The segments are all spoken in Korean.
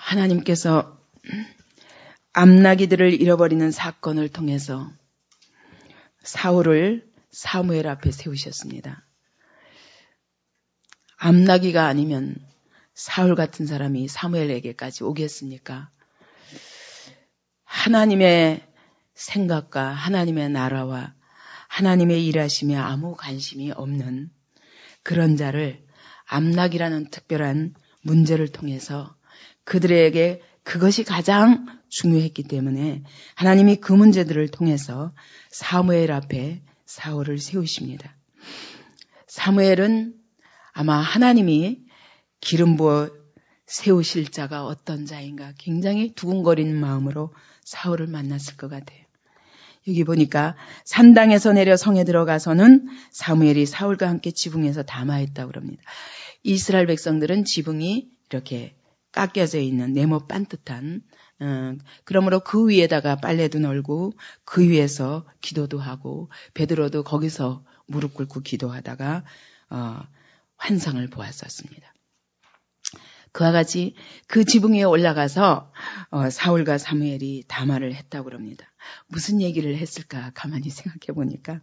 하나님께서 암나기들을 잃어버리는 사건을 통해서 사울을 사무엘 앞에 세우셨습니다. 암나기가 아니면 사울 같은 사람이 사무엘에게까지 오겠습니까? 하나님의 생각과 하나님의 나라와 하나님의 일하심에 아무 관심이 없는 그런 자를 암나기라는 특별한 문제를 통해서 그들에게 그것이 가장 중요했기 때문에 하나님이 그 문제들을 통해서 사무엘 앞에 사울을 세우십니다. 사무엘은 아마 하나님이 기름 부어 세우실 자가 어떤 자인가 굉장히 두근거리는 마음으로 사울을 만났을 것 같아요. 여기 보니까 산당에서 내려 성에 들어가서는 사무엘이 사울과 함께 지붕에서 담화했다고 합니다. 이스라엘 백성들은 지붕이 이렇게 깎여져 있는 네모 반듯한 그러므로 그 위에다가 빨래도 널고 그 위에서 기도도 하고 베드로도 거기서 무릎 꿇고 기도하다가 환상을 보았었습니다. 그와 같이 그 지붕 위에 올라가서 사울과 사무엘이 담화를 했다고 합니다. 무슨 얘기를 했을까 가만히 생각해 보니까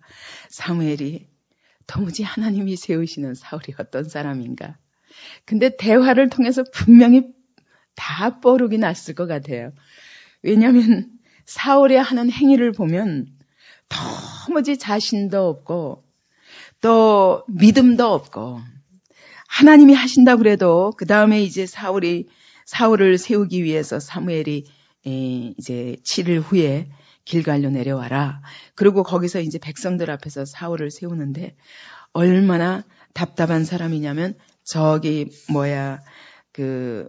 사무엘이 도무지 하나님이 세우시는 사울이 어떤 사람인가. 근데 대화를 통해서 분명히 다 뻐룩이 났을 것 같아요. 왜냐하면 사울이 하는 행위를 보면 도무지 자신도 없고 또 믿음도 없고 하나님이 하신다고 그래도 그 다음에 이제 사울을 세우기 위해서 사무엘이 이제 7일 후에 길갈로 내려와라. 그리고 거기서 이제 백성들 앞에서 사울을 세우는데 얼마나 답답한 사람이냐면 저기 그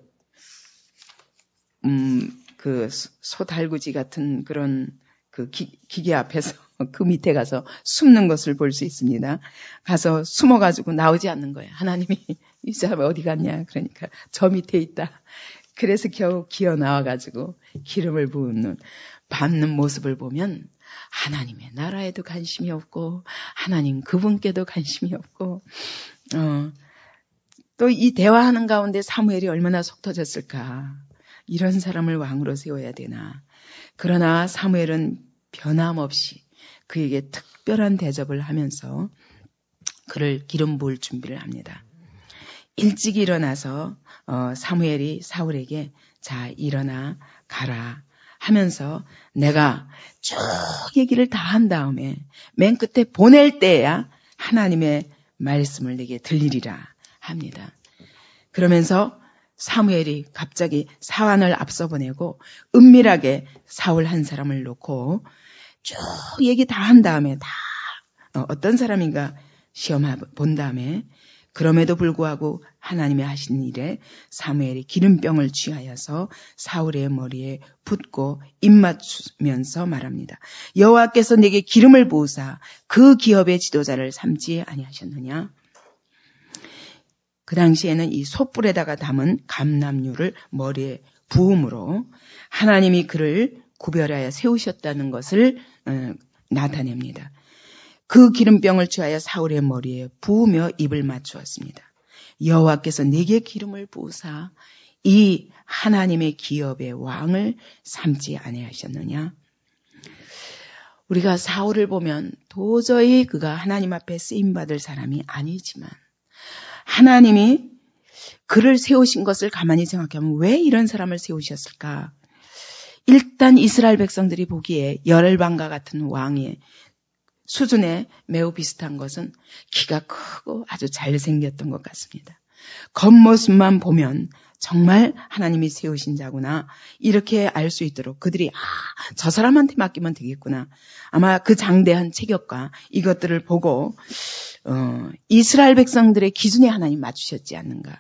소달구지 같은 그런 그 기계 앞에서 그 밑에 가서 숨는 것을 볼 수 있습니다. 가서 숨어가지고 나오지 않는 거예요. 하나님이 이 사람 어디 갔냐? 그러니까 저 밑에 있다. 그래서 겨우 기어 나와가지고 기름을 밟는 모습을 보면 하나님의 나라에도 관심이 없고 하나님 그분께도 관심이 없고 또 이 대화하는 가운데 사무엘이 얼마나 속 터졌을까. 이런 사람을 왕으로 세워야 되나. 그러나 사무엘은 변함없이 그에게 특별한 대접을 하면서 그를 기름 부을 준비를 합니다. 일찍 일어나서 사무엘이 사울에게 자 일어나 가라 하면서 내가 쭉 얘기를 다 한 다음에 맨 끝에 보낼 때야 하나님의 말씀을 내게 들리리라 합니다. 그러면서 사무엘이 갑자기 사환을 앞서 보내고 은밀하게 사울 한 사람을 놓고 쭉 얘기 다 한 다음에 다 어떤 사람인가 시험 본 다음에 그럼에도 불구하고 하나님의 하신 일에 사무엘이 기름병을 취하여서 사울의 머리에 붓고 입 맞추면서 말합니다. 여호와께서 내게 기름을 부으사 그 기업의 지도자를 삼지 아니하셨느냐. 그 당시에는 이 솥불에다가 담은 감람류를 머리에 부음으로 하나님이 그를 구별하여 세우셨다는 것을 나타냅니다. 그 기름병을 취하여 사울의 머리에 부으며 입을 맞추었습니다. 여호와께서 내게 기름을 부으사 이 하나님의 기업의 왕을 삼지 아니하셨느냐. 우리가 사울을 보면 도저히 그가 하나님 앞에 쓰임받을 사람이 아니지만 하나님이 그를 세우신 것을 가만히 생각하면 왜 이런 사람을 세우셨을까? 일단 이스라엘 백성들이 보기에 열방과 같은 왕의 수준에 매우 비슷한 것은 키가 크고 아주 잘생겼던 것 같습니다. 겉모습만 보면 정말 하나님이 세우신 자구나 이렇게 알 수 있도록 그들이 저 사람한테 맡기면 되겠구나. 아마 그 장대한 체격과 이것들을 보고 이스라엘 백성들의 기준에 하나님 맞추셨지 않는가.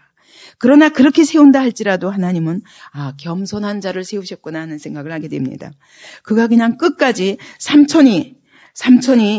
그러나 그렇게 세운다 할지라도 하나님은 겸손한 자를 세우셨구나 하는 생각을 하게 됩니다. 그가 그냥 끝까지 삼촌이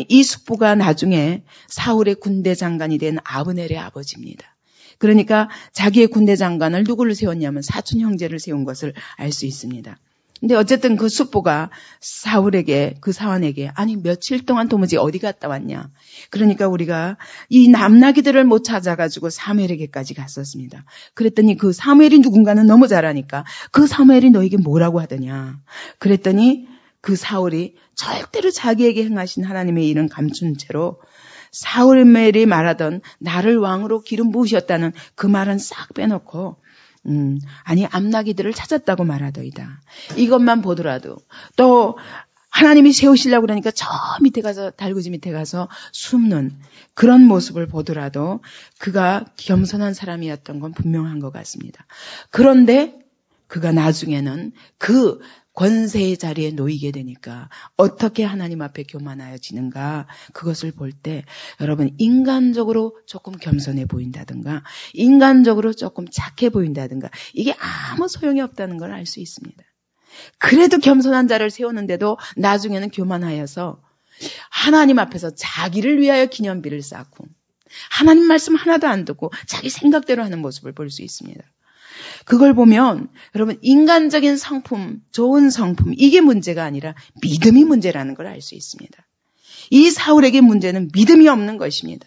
이 숙부가 나중에 사울의 군대 장관이 된 아브넬의 아버지입니다. 그러니까 자기의 군대 장관을 누구를 세웠냐면 사촌 형제를 세운 것을 알 수 있습니다. 근데 어쨌든 그 숙부가 사울에게, 그 사환에게, 아니 며칠 동안 도무지 어디 갔다 왔냐. 그러니까 우리가 이 남나기들을 못 찾아가지고 사무엘에게까지 갔었습니다. 그랬더니 그 사무엘이 누군가는 너무 잘 아니까 그 사무엘이 너에게 뭐라고 하더냐. 그랬더니 그 사울이 절대로 자기에게 행하신 하나님의 일은 감춘 채로 사무엘이 말하던 나를 왕으로 기름 부으셨다는 그 말은 싹 빼놓고 아니 암나기들을 찾았다고 말하더이다. 이것만 보더라도 또 하나님이 세우시려고 그러니까 저 밑에 가서 달구지 밑에 가서 숨는 그런 모습을 보더라도 그가 겸손한 사람이었던 건 분명한 것 같습니다. 그런데 그가 나중에는 그 권세의 자리에 놓이게 되니까 어떻게 하나님 앞에 교만하여지는가 그것을 볼 때 여러분 인간적으로 조금 겸손해 보인다든가 인간적으로 조금 착해 보인다든가 이게 아무 소용이 없다는 걸 알 수 있습니다. 그래도 겸손한 자를 세우는데도 나중에는 교만하여서 하나님 앞에서 자기를 위하여 기념비를 쌓고 하나님 말씀 하나도 안 듣고 자기 생각대로 하는 모습을 볼 수 있습니다. 그걸 보면 여러분 인간적인 성품, 좋은 성품 이게 문제가 아니라 믿음이 문제라는 걸 알 수 있습니다. 이 사울에게 문제는 믿음이 없는 것입니다.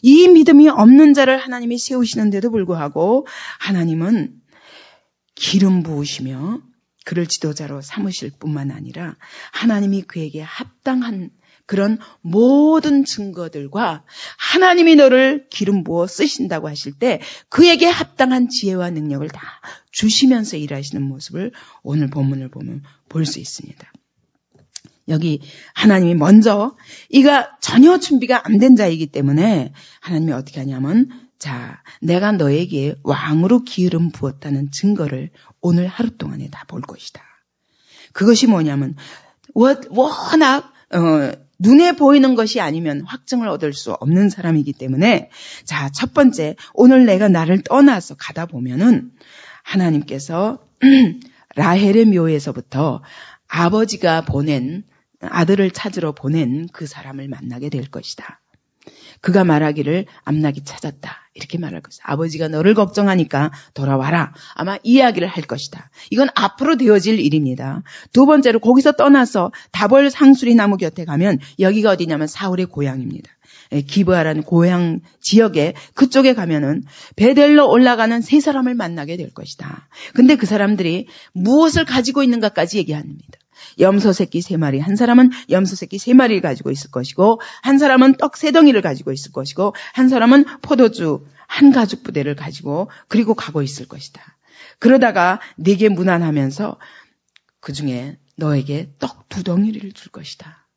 이 믿음이 없는 자를 하나님이 세우시는데도 불구하고 하나님은 기름 부으시며 그를 지도자로 삼으실 뿐만 아니라 하나님이 그에게 합당한 그런 모든 증거들과 하나님이 너를 기름 부어 쓰신다고 하실 때 그에게 합당한 지혜와 능력을 다 주시면서 일하시는 모습을 오늘 본문을 보면 볼 수 있습니다. 여기 하나님이 먼저 이가 전혀 준비가 안 된 자이기 때문에 하나님이 어떻게 하냐면 자, 내가 너에게 왕으로 기름 부었다는 증거를 오늘 하루 동안에 다 볼 것이다. 그것이 뭐냐면 워낙 눈에 보이는 것이 아니면 확증을 얻을 수 없는 사람이기 때문에 자, 첫 번째 오늘 내가 나를 떠나서 가다 보면은 하나님께서 라헬의 묘에서부터 아버지가 보낸 아들을 찾으러 보낸 그 사람을 만나게 될 것이다. 그가 말하기를 암낙이 찾았다. 이렇게 말할 것이다. 아버지가 너를 걱정하니까 돌아와라. 아마 이야기를 할 것이다. 이건 앞으로 되어질 일입니다. 두 번째로 거기서 떠나서 다볼 상수리 나무 곁에 가면 여기가 어디냐면 사울의 고향입니다. 기브아라는 고향 지역에 그쪽에 가면은 베델로 올라가는 세 사람을 만나게 될 것이다. 근데 그 사람들이 무엇을 가지고 있는가까지 얘기합니다. 염소 새끼 3마리, 한 사람은 염소 새끼 3마리를 가지고 있을 것이고 한 사람은 떡 3덩이를 가지고 있을 것이고 한 사람은 포도주 한 가죽 부대를 가지고 그리고 가고 있을 것이다. 그러다가 네게 무난하면서 그중에 너에게 떡 2덩이를 줄 것이다.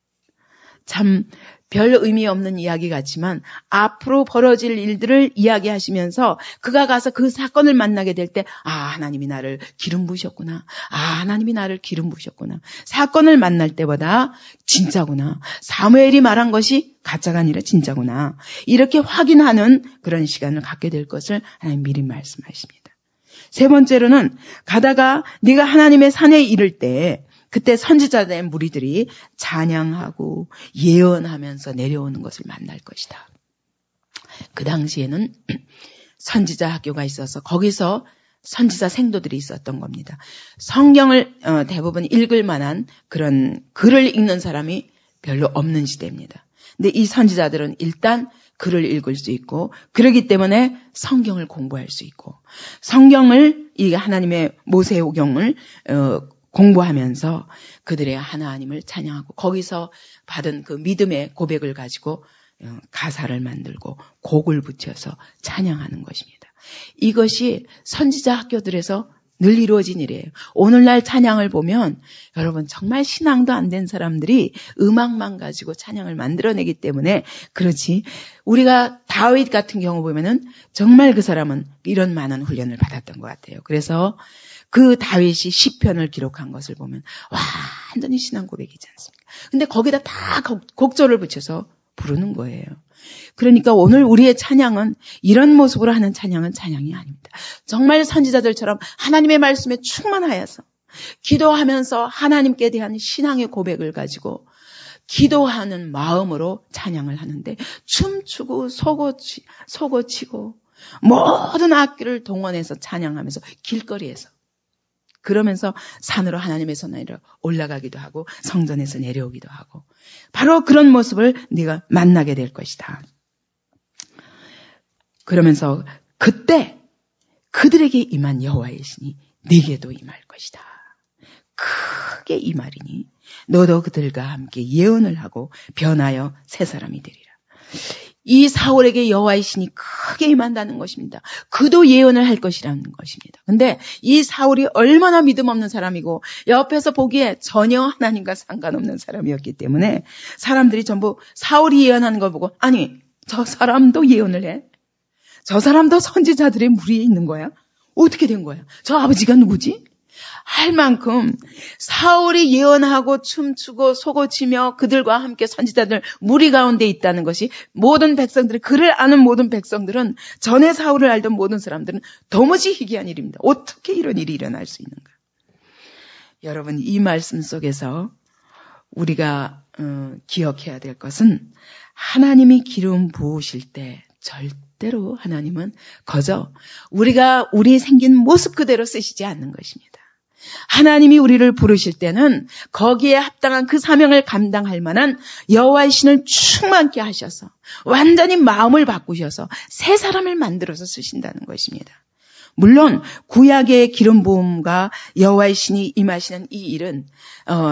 참 별 의미 없는 이야기 같지만 앞으로 벌어질 일들을 이야기하시면서 그가 가서 그 사건을 만나게 될 때 하나님이 나를 기름 부으셨구나. 하나님이 나를 기름 부으셨구나. 사건을 만날 때보다 진짜구나. 사무엘이 말한 것이 가짜가 아니라 진짜구나. 이렇게 확인하는 그런 시간을 갖게 될 것을 하나님 미리 말씀하십니다. 세 번째로는 가다가 네가 하나님의 산에 이를 때 그때 선지자들의 무리들이 찬양하고 예언하면서 내려오는 것을 만날 것이다. 그 당시에는 선지자 학교가 있어서 거기서 선지자 생도들이 있었던 겁니다. 성경을 대부분 읽을 만한 그런 글을 읽는 사람이 별로 없는 시대입니다. 근데 이 선지자들은 일단 글을 읽을 수 있고 그러기 때문에 성경을 공부할 수 있고 성경을 이 하나님의 모세오경을 공부하면서 그들의 하나님을 찬양하고 거기서 받은 그 믿음의 고백을 가지고 가사를 만들고 곡을 붙여서 찬양하는 것입니다. 이것이 선지자 학교들에서 늘 이루어진 일이에요. 오늘날 찬양을 보면 여러분 정말 신앙도 안 된 사람들이 음악만 가지고 찬양을 만들어내기 때문에 그렇지 우리가 다윗 같은 경우 보면은 정말 그 사람은 이런 많은 훈련을 받았던 것 같아요. 그래서 그 다윗이 시편을 기록한 것을 보면 완전히 신앙 고백이지 않습니까? 근데 거기다 다 곡조를 붙여서 부르는 거예요. 그러니까 오늘 우리의 찬양은 이런 모습으로 하는 찬양은 찬양이 아닙니다. 정말 선지자들처럼 하나님의 말씀에 충만하여서 기도하면서 하나님께 대한 신앙의 고백을 가지고 기도하는 마음으로 찬양을 하는데 춤추고 속어치고 모든 악기를 동원해서 찬양하면서 길거리에서 그러면서 산으로 하나님의 손으로 올라가기도 하고 성전에서 내려오기도 하고 바로 그런 모습을 네가 만나게 될 것이다. 그러면서 그때 그들에게 임한 여호와의 신이 네게도 임할 것이다. 크게 임하리니 너도 그들과 함께 예언을 하고 변하여 새 사람이 되리라. 이 사울에게 여호와의 신이 크게 임한다는 것입니다. 그도 예언을 할 것이라는 것입니다. 근데 이 사울이 얼마나 믿음 없는 사람이고 옆에서 보기에 전혀 하나님과 상관없는 사람이었기 때문에 사람들이 전부 사울이 예언하는 걸 보고 아니 저 사람도 예언을 해? 저 사람도 선지자들의 무리에 있는 거야? 어떻게 된 거야? 저 아버지가 누구지? 할 만큼 사울이 예언하고 춤추고 소고치며 그들과 함께 선지자들 무리 가운데 있다는 것이 모든 백성들이 그를 아는 모든 백성들은 전에 사울을 알던 모든 사람들은 도무지 희귀한 일입니다. 어떻게 이런 일이 일어날 수 있는가? 여러분 이 말씀 속에서 우리가 기억해야 될 것은 하나님이 기름 부으실 때 절대로 하나님은 거저 우리 생긴 모습 그대로 쓰시지 않는 것입니다. 하나님이 우리를 부르실 때는 거기에 합당한 그 사명을 감당할 만한 여호와의 신을 충만케 하셔서 완전히 마음을 바꾸셔서 새 사람을 만들어서 쓰신다는 것입니다. 물론 구약의 기름 부음과 여호와의 신이 임하시는 이 일은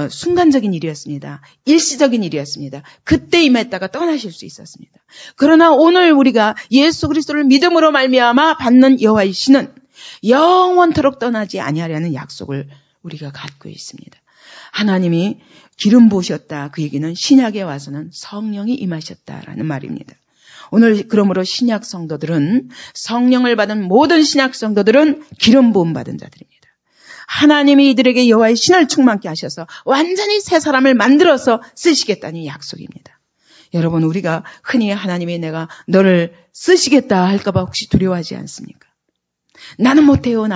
순간적인 일이었습니다. 일시적인 일이었습니다. 그때 임했다가 떠나실 수 있었습니다. 그러나 오늘 우리가 예수 그리스도를 믿음으로 말미암아 받는 여호와의 신은 영원토록 떠나지 아니하려는 약속을 우리가 갖고 있습니다. 하나님이 기름 부으셨다. 그 얘기는 신약에 와서는 성령이 임하셨다라는 말입니다. 오늘 그러므로 신약 성도들은 성령을 받은 모든 신약 성도들은 기름 부음 받은 자들입니다. 하나님이 이들에게 여호와의 신을 충만케 하셔서 완전히 새 사람을 만들어서 쓰시겠다는 약속입니다. 여러분 우리가 흔히 하나님이 내가 너를 쓰시겠다 할까 봐 혹시 두려워하지 않습니까? 나는 못해요.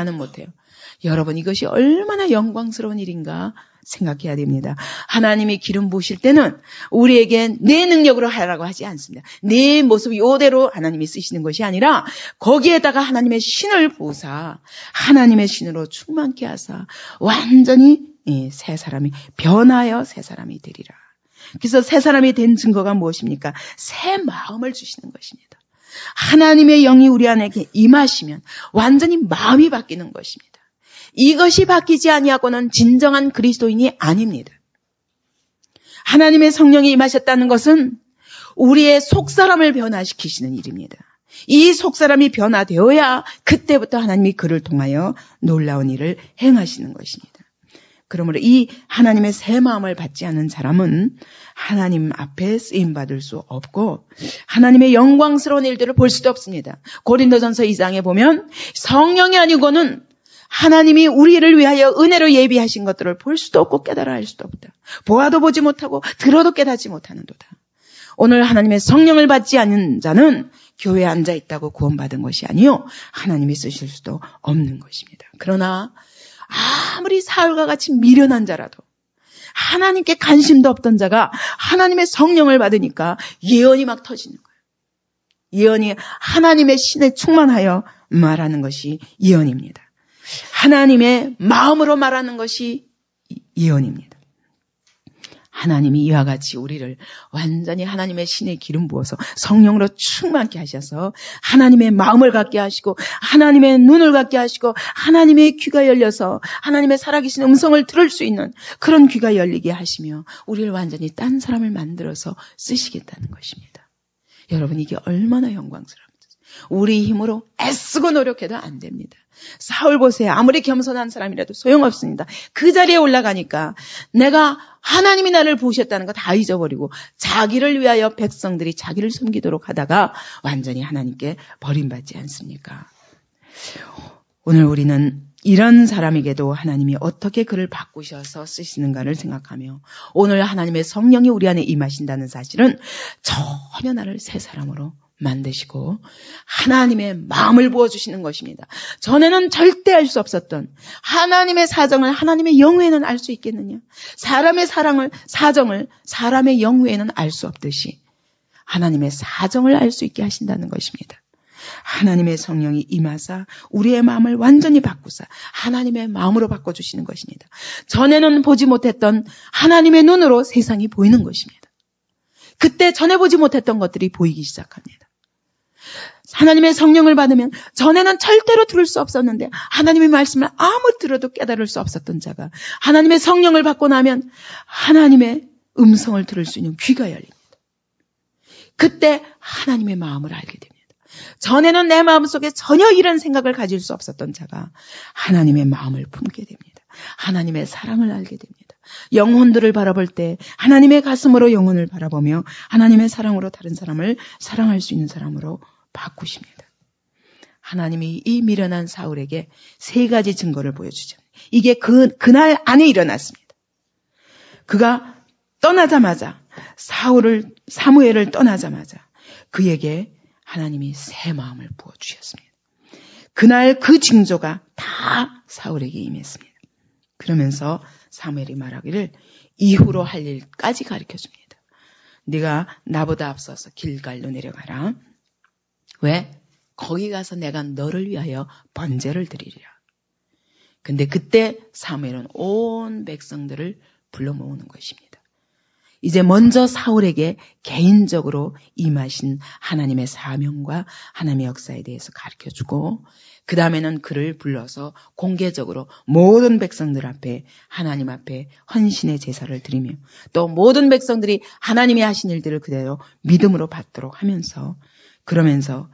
여러분 이것이 얼마나 영광스러운 일인가 생각해야 됩니다. 하나님이 기름 부으실 때는 우리에게 내 능력으로 하라고 하지 않습니다. 내 모습 이대로 하나님이 쓰시는 것이 아니라 거기에다가 하나님의 신을 부으사 하나님의 신으로 충만케 하사 완전히 새 사람이 변하여 새 사람이 되리라. 그래서 새 사람이 된 증거가 무엇입니까? 새 마음을 주시는 것입니다. 하나님의 영이 우리 안에 임하시면 완전히 마음이 바뀌는 것입니다. 이것이 바뀌지 아니하고는 진정한 그리스도인이 아닙니다. 하나님의 성령이 임하셨다는 것은 우리의 속사람을 변화시키시는 일입니다. 이 속사람이 변화되어야 그때부터 하나님이 그를 통하여 놀라운 일을 행하시는 것입니다. 그러므로 이 하나님의 새 마음을 받지 않은 사람은 하나님 앞에 쓰임받을 수 없고 하나님의 영광스러운 일들을 볼 수도 없습니다. 고린도전서 2장에 보면 성령이 아니고는 하나님이 우리를 위하여 은혜로 예비하신 것들을 볼 수도 없고 깨달아 알 수도 없다. 보아도 보지 못하고 들어도 깨닫지 못하는도다. 오늘 하나님의 성령을 받지 않는 자는 교회에 앉아 있다고 구원받은 것이 아니요 하나님이 쓰실 수도 없는 것입니다. 그러나 아무리 사울과 같이 미련한 자라도 하나님께 관심도 없던 자가 하나님의 성령을 받으니까 예언이 막 터지는 거예요. 예언이 하나님의 신에 충만하여 말하는 것이 예언입니다. 하나님의 마음으로 말하는 것이 예언입니다. 하나님이 이와 같이 우리를 완전히 하나님의 신의 기름 부어서 성령으로 충만케 하셔서 하나님의 마음을 갖게 하시고 하나님의 눈을 갖게 하시고 하나님의 귀가 열려서 하나님의 살아계신 음성을 들을 수 있는 그런 귀가 열리게 하시며 우리를 완전히 딴 사람을 만들어서 쓰시겠다는 것입니다. 여러분 이게 얼마나 영광스러운지 우리 힘으로 애쓰고 노력해도 안 됩니다. 사울 보세요. 아무리 겸손한 사람이라도 소용없습니다. 그 자리에 올라가니까 내가 하나님이 나를 부으셨다는 거 다 잊어버리고 자기를 위하여 백성들이 자기를 섬기도록 하다가 완전히 하나님께 버림받지 않습니까? 오늘 우리는 이런 사람에게도 하나님이 어떻게 그를 바꾸셔서 쓰시는가를 생각하며 오늘 하나님의 성령이 우리 안에 임하신다는 사실은 전혀 나를 새 사람으로 만드시고 하나님의 마음을 부어주시는 것입니다. 전에는 절대 알 수 없었던 하나님의 사정을 하나님의 영 외에는 알 수 있겠느냐? 사람의 사정을 사람의 영 외에는 알 수 없듯이 하나님의 사정을 알 수 있게 하신다는 것입니다. 하나님의 성령이 임하사 우리의 마음을 완전히 바꾸사 하나님의 마음으로 바꿔주시는 것입니다. 전에는 보지 못했던 하나님의 눈으로 세상이 보이는 것입니다. 그때 전에 보지 못했던 것들이 보이기 시작합니다. 하나님의 성령을 받으면 전에는 절대로 들을 수 없었는데 하나님의 말씀을 아무 들어도 깨달을 수 없었던 자가 하나님의 성령을 받고 나면 하나님의 음성을 들을 수 있는 귀가 열립니다. 그때 하나님의 마음을 알게 됩니다. 전에는 내 마음속에 전혀 이런 생각을 가질 수 없었던 자가 하나님의 마음을 품게 됩니다. 하나님의 사랑을 알게 됩니다. 영혼들을 바라볼 때 하나님의 가슴으로 영혼을 바라보며 하나님의 사랑으로 다른 사람을 사랑할 수 있는 사람으로 바꾸십니다. 하나님이 이 미련한 사울에게 3가지 증거를 보여주죠. 이게 그날 안에 일어났습니다. 그가 떠나자마자 사무엘을 떠나자마자 그에게 하나님이 새 마음을 부어주셨습니다. 그날 그 징조가 다 사울에게 임했습니다. 그러면서 사무엘이 말하기를 이후로 할 일까지 가르쳐줍니다. 네가 나보다 앞서서 길갈로 내려가라. 왜? 거기 가서 내가 너를 위하여 번제를 드리리라. 근데 그때 사무엘은 온 백성들을 불러 모으는 것입니다. 이제 먼저 사울에게 개인적으로 임하신 하나님의 사명과 하나님의 역사에 대해서 가르쳐주고 그 다음에는 그를 불러서 공개적으로 모든 백성들 앞에 하나님 앞에 헌신의 제사를 드리며 또 모든 백성들이 하나님이 하신 일들을 그대로 믿음으로 받도록 하면서 그러면서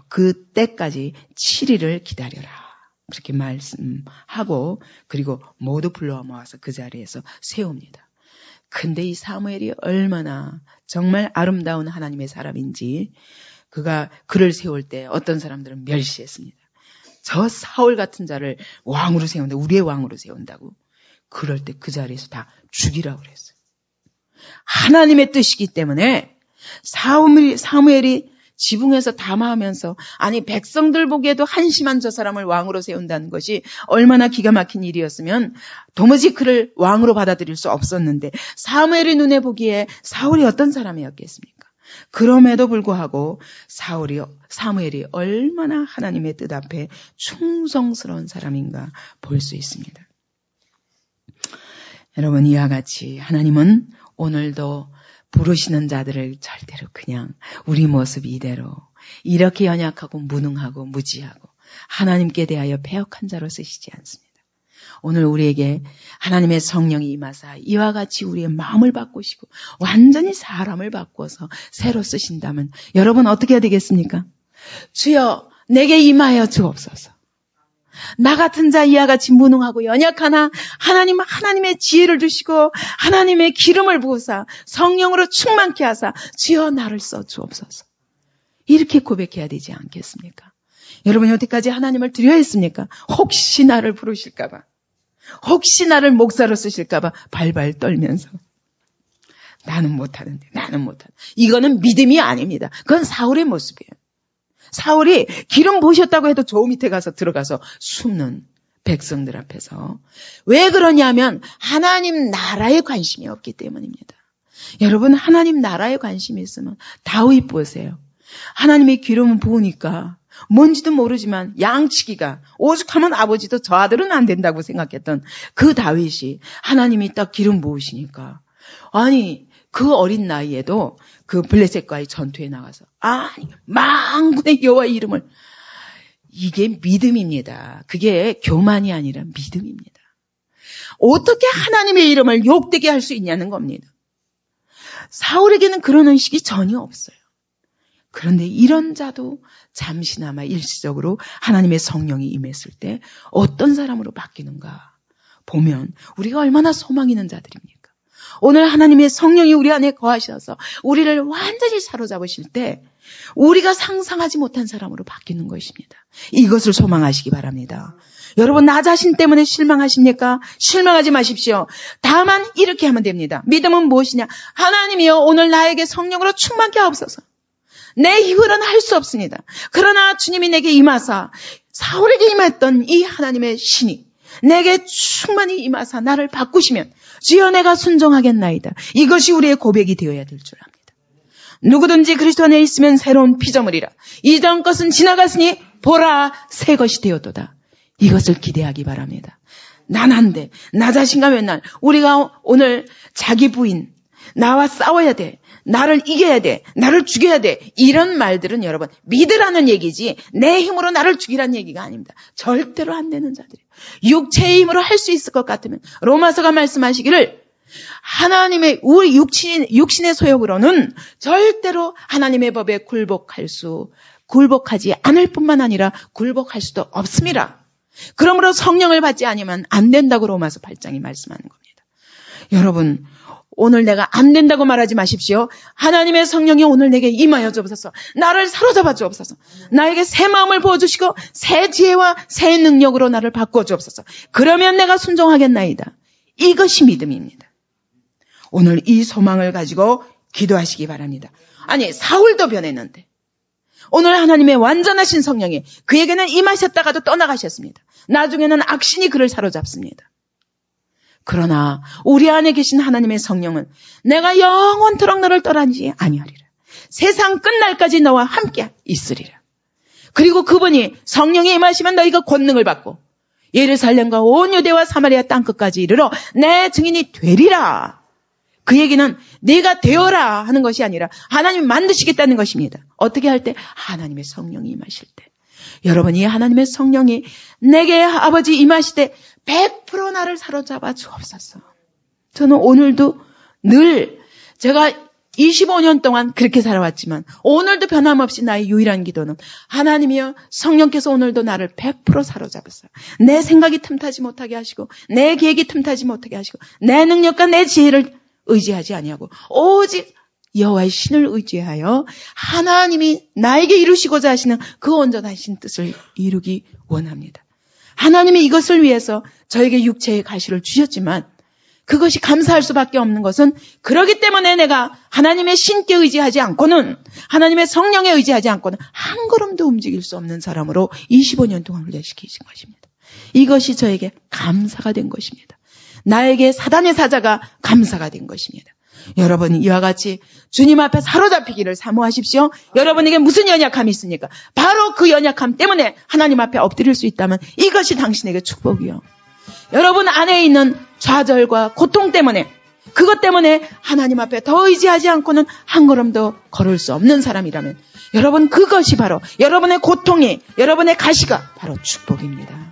그 때까지 7일을 기다려라. 그렇게 말씀하고 그리고 모두 불러 모아서 그 자리에서 세웁니다. 근데 이 사무엘이 얼마나 정말 아름다운 하나님의 사람인지 그가 그를 세울 때 어떤 사람들은 멸시했습니다. 저 사울 같은 자를 왕으로 세운다. 우리의 왕으로 세운다고. 그럴 때 그 자리에서 다 죽이라고 그랬어요. 하나님의 뜻이기 때문에 사무엘이 지붕에서 담화하면서 아니 백성들 보기에도 한심한 저 사람을 왕으로 세운다는 것이 얼마나 기가 막힌 일이었으면 도무지 그를 왕으로 받아들일 수 없었는데 사무엘의 눈에 보기에 사울이 어떤 사람이었겠습니까? 그럼에도 불구하고 사무엘이 얼마나 하나님의 뜻 앞에 충성스러운 사람인가 볼 수 있습니다. 여러분 이와 같이 하나님은 오늘도 부르시는 자들을 절대로 그냥 우리 모습 이대로 이렇게 연약하고 무능하고 무지하고 하나님께 대하여 패역한 자로 쓰시지 않습니다. 오늘 우리에게 하나님의 성령이 임하사 이와 같이 우리의 마음을 바꾸시고 완전히 사람을 바꿔서 새로 쓰신다면 여러분 어떻게 해야 되겠습니까? 주여 내게 임하여 주옵소서. 나 같은 자 이와 같이 무능하고 연약하나 하나님의 지혜를 주시고 하나님의 기름을 부으사 성령으로 충만케 하사 주여 나를 써 주옵소서. 이렇게 고백해야 되지 않겠습니까? 여러분 여태까지 하나님을 두려워했습니까? 혹시 나를 부르실까 봐. 혹시 나를 목사로 쓰실까 봐 발발 떨면서 나는 못하는데 이거는 믿음이 아닙니다. 그건 사울의 모습이에요. 사울이 기름 부으셨다고 해도 저 밑에 가서 들어가서 숨는 백성들 앞에서 왜 그러냐면 하나님 나라에 관심이 없기 때문입니다. 여러분 하나님 나라에 관심이 있으면 다윗 보세요. 하나님의 기름을 부으니까 뭔지도 모르지만 양치기가 오죽하면 아버지도 저 아들은 안 된다고 생각했던 그 다윗이 하나님이 딱 기름 부으시니까 아니 그 어린 나이에도 그 블레셋과의 전투에 나가서 아니 만군의 여호와의 이름을 이게 믿음입니다. 그게 교만이 아니라 믿음입니다. 어떻게 하나님의 이름을 욕되게 할 수 있냐는 겁니다. 사울에게는 그런 의식이 전혀 없어요. 그런데 이런 자도 잠시나마 일시적으로 하나님의 성령이 임했을 때 어떤 사람으로 바뀌는가 보면 우리가 얼마나 소망 있는 자들입니까? 오늘 하나님의 성령이 우리 안에 거하셔서 우리를 완전히 사로잡으실 때 우리가 상상하지 못한 사람으로 바뀌는 것입니다. 이것을 소망하시기 바랍니다. 여러분 나 자신 때문에 실망하십니까? 실망하지 마십시오. 다만 이렇게 하면 됩니다. 믿음은 무엇이냐? 하나님이여 오늘 나에게 성령으로 충만케 하옵소서. 내 힘으로는 할 수 없습니다. 그러나 주님이 내게 임하사 사울에게 임했던 이 하나님의 신이 내게 충만히 임하사 나를 바꾸시면 주여 내가 순종하겠나이다. 이것이 우리의 고백이 되어야 될 줄 압니다. 누구든지 그리스도 안에 있으면 새로운 피조물이라. 이전 것은 지나갔으니 보라 새 것이 되었도다. 이것을 기대하기 바랍니다. 난 안 돼. 나 자신과 맨날 우리가 오늘 자기 부인 나와 싸워야 돼. 나를 이겨야 돼. 나를 죽여야 돼. 이런 말들은 여러분 믿으라는 얘기지 내 힘으로 나를 죽이라는 얘기가 아닙니다. 절대로 안 되는 자들이에요. 육체의 힘으로 할 수 있을 것 같으면 로마서가 말씀하시기를 하나님의 우리 육신의 소욕으로는 절대로 하나님의 법에 굴복하지 않을 뿐만 아니라 굴복할 수도 없습니다. 그러므로 성령을 받지 않으면 안 된다고 로마서 8장이 말씀하는 겁니다. 여러분 오늘 내가 안 된다고 말하지 마십시오. 하나님의 성령이 오늘 내게 임하여 주옵소서. 나를 사로잡아 주옵소서. 나에게 새 마음을 부어주시고 새 지혜와 새 능력으로 나를 바꾸어 주옵소서. 그러면 내가 순종하겠나이다. 이것이 믿음입니다. 오늘 이 소망을 가지고 기도하시기 바랍니다. 아니 사울도 변했는데 오늘 하나님의 완전하신 성령이 그에게는 임하셨다가도 떠나가셨습니다. 나중에는 악신이 그를 사로잡습니다. 그러나 우리 안에 계신 하나님의 성령은 내가 영원토록 너를 떠나지 아니하리라. 세상 끝날까지 너와 함께 있으리라. 그리고 그분이 성령이 임하시면 너희가 권능을 받고 예루살렘과 온 유대와 사마리아 땅끝까지 이르러 내 증인이 되리라. 그 얘기는 네가 되어라 하는 것이 아니라 하나님이 만드시겠다는 것입니다. 어떻게 할 때? 하나님의 성령이 임하실 때. 여러분이 하나님의 성령이 내게 아버지 임하실 때 100% 나를 사로잡아 주옵소서. 저는 오늘도 늘 제가 25년 동안 그렇게 살아왔지만 오늘도 변함없이 나의 유일한 기도는 하나님이여 성령께서 오늘도 나를 100% 사로잡으세요. 내 생각이 틈타지 못하게 하시고 내 계획이 틈타지 못하게 하시고 내 능력과 내 지혜를 의지하지 아니하고 오직 여호와의 신을 의지하여 하나님이 나에게 이루시고자 하시는 그 온전하신 뜻을 이루기 원합니다. 하나님이 이것을 위해서 저에게 육체의 가시를 주셨지만 그것이 감사할 수밖에 없는 것은 그러기 때문에 내가 하나님의 신께 의지하지 않고는 하나님의 성령에 의지하지 않고는 한 걸음도 움직일 수 없는 사람으로 25년 동안 훈련시키신 것입니다. 이것이 저에게 감사가 된 것입니다. 나에게 사단의 사자가 감사가 된 것입니다. 여러분 이와 같이 주님 앞에 사로잡히기를 사모하십시오. 여러분에게 무슨 연약함이 있습니까? 바로 그 연약함 때문에 하나님 앞에 엎드릴 수 있다면 이것이 당신에게 축복이요. 여러분 안에 있는 좌절과 고통 때문에 그것 때문에 하나님 앞에 더 의지하지 않고는 한 걸음도 걸을 수 없는 사람이라면 여러분 그것이 바로 여러분의 고통이 여러분의 가시가 바로 축복입니다.